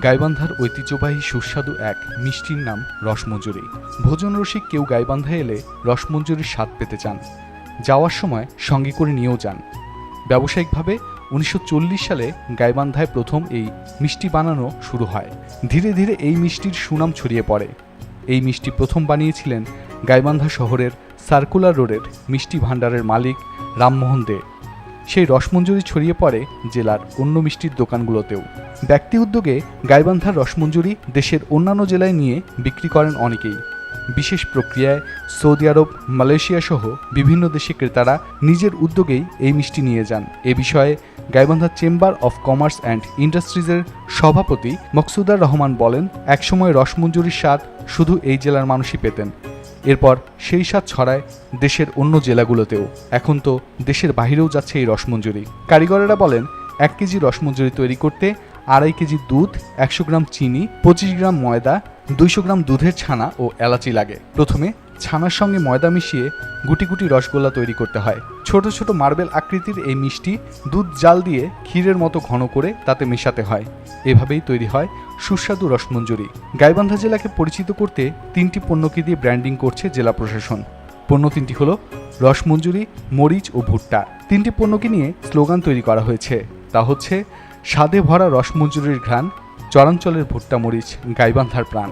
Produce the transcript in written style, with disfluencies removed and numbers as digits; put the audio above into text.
গাইবান্ধার ঐতিহ্যবাহী সুস্বাদু এক মিষ্টির নাম রসমঞ্জুরি। ভোজন রসিক কেউ গাইবান্ধা এলে রসমঞ্জুরির স্বাদ পেতে চান, যাওয়ার সময় সঙ্গে করে নিয়েও যান। ব্যবসায়িকভাবে 1940 সালে গাইবান্ধায় প্রথম এই মিষ্টি বানানো শুরু হয়। ধীরে ধীরে এই মিষ্টির সুনাম ছড়িয়ে পড়ে। এই মিষ্টি প্রথম বানিয়েছিলেন গাইবান্ধা শহরের সার্কুলার রোডের মিষ্টি ভাণ্ডারের মালিক রামমোহন দে। সেই রসমঞ্জুরি ছড়িয়ে পড়ে জেলার অন্য মিষ্টির দোকানগুলোতেও। ব্যক্তি উদ্যোগে গাইবান্ধার রসমঞ্জুরি দেশের অন্যান্য জেলায় নিয়ে বিক্রি করেন অনেকেই। বিশেষ প্রক্রিয়ায় সৌদি আরব, মালয়েশিয়া সহ বিভিন্ন দেশে ক্রেতারা নিজের উদ্যোগেই এই মিষ্টি নিয়ে যান। এ বিষয়ে Gaibandha chamber of commerce and ইন্ডাস্ট্রিজের সভাপতি মকসুদার রহমান বলেন, একসময় রসমঞ্জুরির স্বাদ শুধু এই জেলার মানুষই পেতেন। এরপর সেই স্বাদ ছড়ায় দেশের অন্য জেলাগুলোতেও। এখন তো দেশের বাইরেও যাচ্ছে এই রসমঞ্জুরি। কারিগরেরা বলেন, 1 কেজি রসমঞ্জুরি তৈরি করতে 2.5 কেজি দুধ, 100 গ্রাম চিনি, 25 গ্রাম ময়দা, 200 গ্রাম দুধের ছানা ও এলাচি লাগে। প্রথমে ছানার সঙ্গে ময়দা মিশিয়ে গুটি গুটি রসগোল্লা তৈরি করতে হয়। ছোট ছোট মার্বেল আকৃতির এই মিষ্টি দুধ জাল দিয়ে ক্ষীরের মতো ঘন করে তাতে মেশাতে হয়। এভাবেই তৈরি হয় সুস্বাদু রসমঞ্জুরি। গাইবান্ধা জেলাকে পরিচিত করতে 3টি পণ্যকে দিয়ে ব্র্যান্ডিং করছে জেলা প্রশাসন। পণ্য 3টি হলো রসমঞ্জুরি, মরিচ ও ভুট্টা। 3টি পণ্যকে নিয়ে স্লোগান তৈরি করা হয়েছে। তা হচ্ছে, স্বাদে ভরা রসমঞ্জুরির ঘ্রাণ, চরাঞ্চলের ভুট্টা মরিচ, গাইবান্ধার প্রাণ।